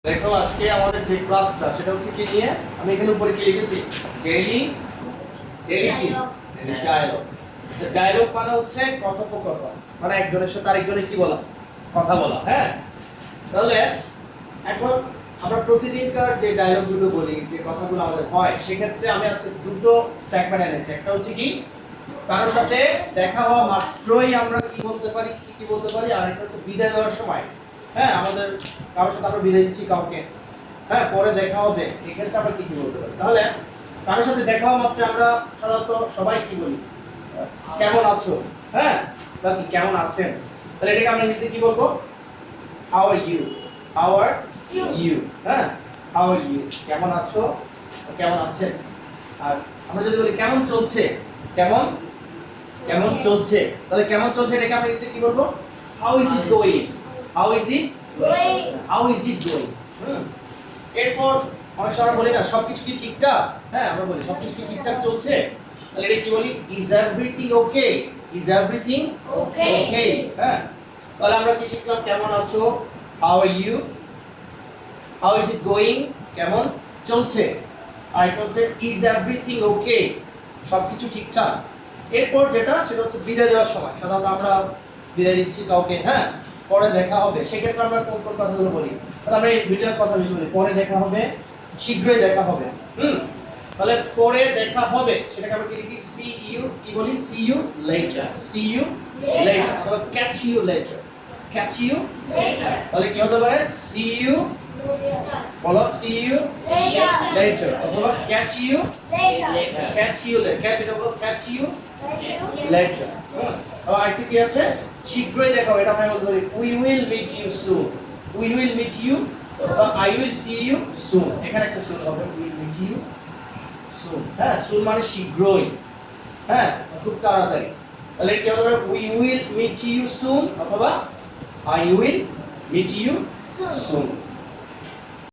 দেখো আজকে আমাদের যে ক্লাসটা সেটা হচ্ছে কি নিয়ে আমি এখানে উপরে কি লিখেছি ডেইলি কি ডায়ালগ। ডায়ালগ মানে হচ্ছে কথোপকথন, মানে একজনের সাথে আরেকজনের কি বলা, কথা বলা। হ্যাঁ, তাহলে এখন আমরা প্রতিদিনকার যে ডায়ালগগুলো বলি, যে কথাগুলো আমাদের হয়, সেক্ষেত্রে আমি আজকে দুটো সেগমেন্ট এনেছি। একটা হচ্ছে কি কারোর সাথে দেখা হওয়া মাত্রই আমরা কি বলতে পারি, কি বলতে পারি, আর একটা হচ্ছে বিদায় দেওয়ার সময়। হ্যাঁ, আমাদের কারোর সাথে আমরা বিদায় দিচ্ছি কাউকে, হ্যাঁ, পরে দেখা হবে, এক্ষেত্রে আমরা কি বলতে পারি। তাহলে কারোর সাথে দেখা হওয়া মাত্র আমরা সাধারণত সবাই কি বলি, কেমন আছো, হ্যাঁ, বা কি কেমন আছেন। তাহলে এটাকে আমরা ইংরেজিতে কি বলবো, how are you, how are you, হ্যাঁ, হাউ আর ইউ, কেমন আছো, কেমন আছেন। আর আমরা যদি বলি কেমন চলছে, কেমন কেমন চলছে, তাহলে কেমন চলছে এটাকে আমরা ইংরেজিতে কি বলবো, how is it going, how is it going, how is it going. এরপর অনেক সময় বলি না সবকিছু কি ঠিকঠাক, হ্যাঁ আমরা বলি সবকিছু কি ঠিকঠাক চলছে, তাহলে এটা কি বলি, is everything okay, is everything okay, হ্যাঁ। তাহলে আমরা কি শিখলাম, কেমন আছো, how are you, how is it going, কেমন চলছে, আর এটা হচ্ছে ইজ এভরিথিং ওকে, সবকিছু ঠিকঠাক। এরপর যেটা সেটা হচ্ছে বিদায় দেওয়ার সময়, সাধারণত আমরা বিদায় দিচ্ছি কাউকে, হ্যাঁ, পরে দেখা হবে, সেক্ষেত্রে আমরা কোন কোন কথাগুলো বলি, তাহলে আমরা এই দুইটার কথা বেশি বলি, পরে দেখা হবে, শীঘ্রই দেখা হবে। তাহলে পরে দেখা হবে সেটাকে আমরা কি লিখি, সি ইউ, কি বলি, see you later, see you later, অথবা catch you later, catch you later. তাহলে কি হতে পারে, সি ইউ, বলো সি ইউ লেটার, অথবা catch you later, catch you later, catch এটা বলো, ক্যাচ ইউ লেটার। আর আরেকটা কি আছে, শীঘ্রই দেখা হবে, এটা আমরা বলতে পারি we will meet you soon, we will meet you, বা I will see you soon, এখানে একটা সুন হবে, we will meet you soon, হ্যাঁ, সুন মানে শীঘ্রই, হ্যাঁ, খুব তাড়াতাড়ি। তাহলে কি হবে, we will meet you soon, অথবা I will meet you soon.